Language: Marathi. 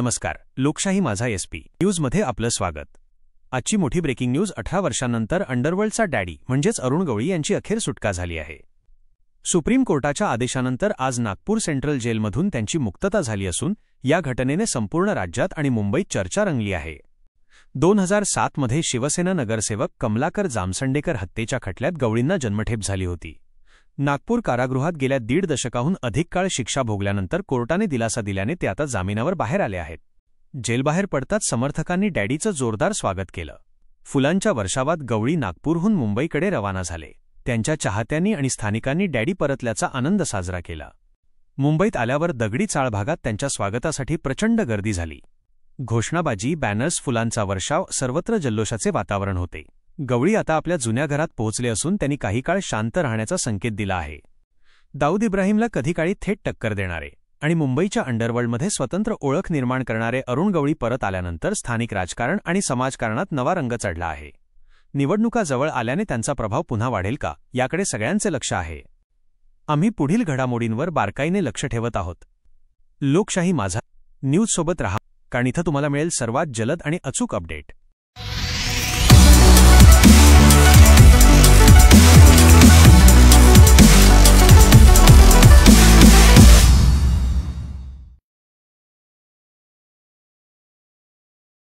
नमस्कार. लोकशाही माझा SP न्यूजमध्ये आपलं स्वागत. आजची मोठी ब्रेकिंग न्यूज. 18 वर्षांनंतर अंडरवर्ल्डचा डॅडी म्हणजेच अरुण गवळी यांची अखेर सुटका झाली आहे. सुप्रीम कोर्टाच्या आदेशानंतर आज नागपूर सेंट्रल जेलमधून त्यांची मुक्तता झाली असून या घटनेने संपूर्ण राज्यात आणि मुंबईत चर्चा रंगली आहे. 2007 मध्ये शिवसेना नगरसेवक कमलाकर जामसंडेकर हत्येच्या खटल्यात गवळींना जन्मठेप झाली होती. नागपूर कारागृहात गेल्या 1.5 दशकाहून अधिक काळ शिक्षा भोगल्यानंतर कोर्टाने दिलासा दिल्याने ते आता जामिनावर बाहेर आले आहेत. जेलबाहेर पडताच समर्थकांनी डॅडीचं जोरदार स्वागत केलं. फुलांच्या वर्षावात गवळी नागपूरहून मुंबईकडे रवाना झाले. त्यांच्या चाहत्यांनी आणि स्थानिकांनी डॅडी परतल्याचा आनंद साजरा केला. मुंबईत आल्यावर दगडी चाळ भागात त्यांच्या स्वागतासाठी प्रचंड गर्दी झाली. घोषणाबाजी, बॅनर्स, फुलांचा वर्षाव, सर्वत्र जल्लोषाचे वातावरण होते. गवळी आता आपल्या जुन्या घरात पोहोचले असून त्यांनी काही काळ शांत राहण्याचा संकेत दिला आहे. दाऊद इब्राहिमला कधी काळी थेट टक्कर देणारे आणि मुंबईच्या अंडरवर्ल्डमध्ये स्वतंत्र ओळख निर्माण करणारे अरुण गवळी परत आल्यानंतर स्थानिक राजकारण आणि समाजकारणात नवा रंग चढला आहे. निवडणुका जवळ आल्याने त्यांचा प्रभाव पुन्हा वाढेल का, याकडे सगळ्यांचे लक्ष आहे. आम्ही पुढील घडामोडींवर बारकाईने लक्ष ठेवत आहोत. लोकशाही माझा न्यूजसोबत रहा, कारण इथं तुम्हाला मिळेल सर्वात जलद आणि अचूक अपडेट.